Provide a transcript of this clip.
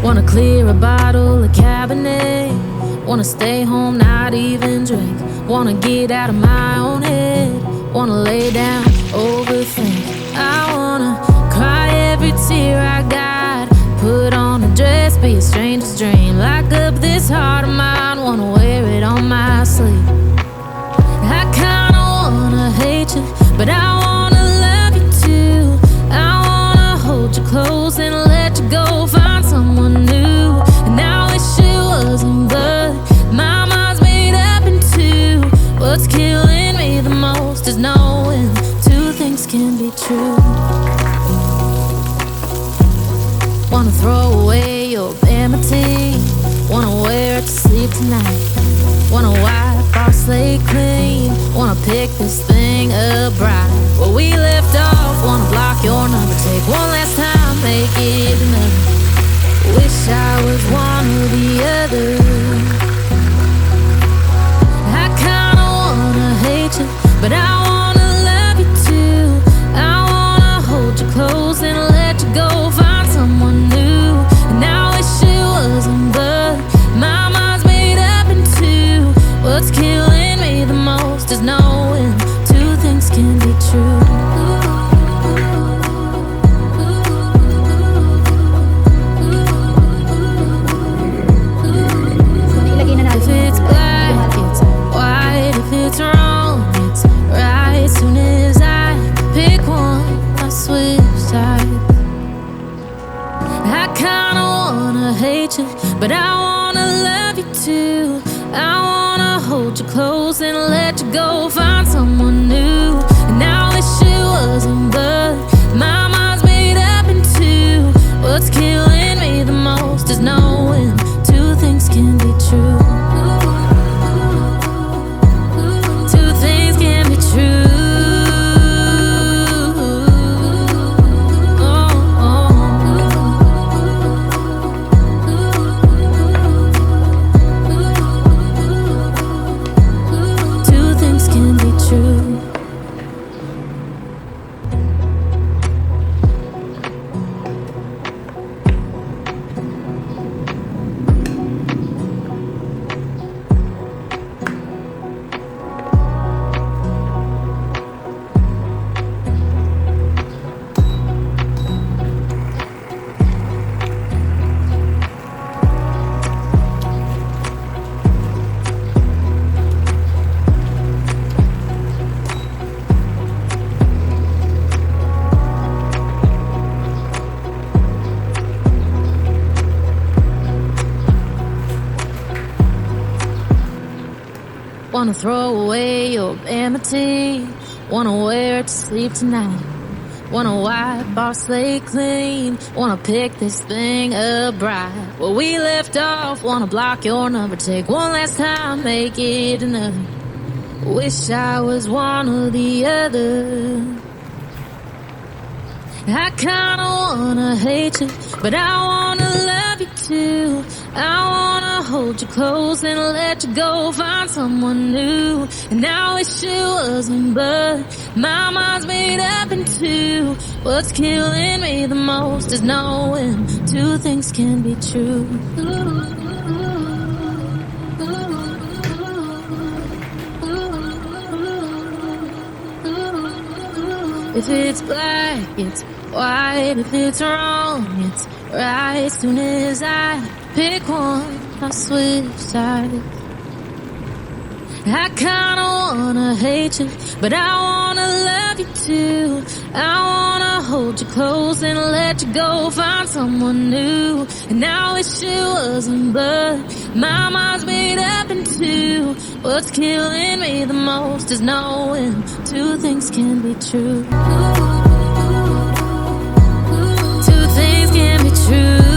Wanna clear a bottle of Cabernet. Wanna stay home, not even drink. Wanna get out of my own head. Wanna lay down, overthink. I wanna cry every tear I got. Put on a dress, be a stranger's dream. Lock up this heart of mine, wanna wear it on my sleeve. I kinda wanna hate you, but I wanna love you too. I wanna hold you close and let you go. Find someone new, and I wish it wasn't, but my mind's made up in two. What's killing me the most is knowing two things can be true. Wanna throw away your vanity. Wanna wear it to sleep tonight. Wanna wipe our slate clean. Wanna pick this thing up right where we left off. Wanna block your number, take one last time, make it another. Wish I was one or the other. I kinda wanna hate you, but I wanna love you too. I wanna hold you close and let you go. Find someone new, and I wish it wasn't, but my mind's made up in two. What's killing me the most is knowing two things can be true. If it's black, it's white. If it's wrong, it's right. Soon as I pick one, I switch sides. I kinda wanna hate you, but I wanna love you too. I wanna hold you close and let you go. Find someone new, and I wish it wasn't, but my mind's made up in two. What's killing me the most is knowing two things can be true. Two things can be true. Wanna throw away your vanity. Wanna wear it to sleep tonight. Wanna wipe our slate clean. Wanna pick this thing up right where we left off. Wanna block your number, take one last time, make it another. Wish I was one or the other. I kinda wanna hate you, but I wanna love you too. I wanna hold you close and let you go. Find someone new, and I wish it wasn't, but my mind's made up in two. What's killing me the most is knowing two things can be true. If it's black, it's white. If it's wrong, it's right. Soon as I pick one, I switch sides. I kinda wanna hate you, but I wanna love you too. I wanna hold you close and let you go. Find someone new, and I wish it wasn't, but my mind's made up in two. What's killing me the most is knowing two things can be true. Two things can be true.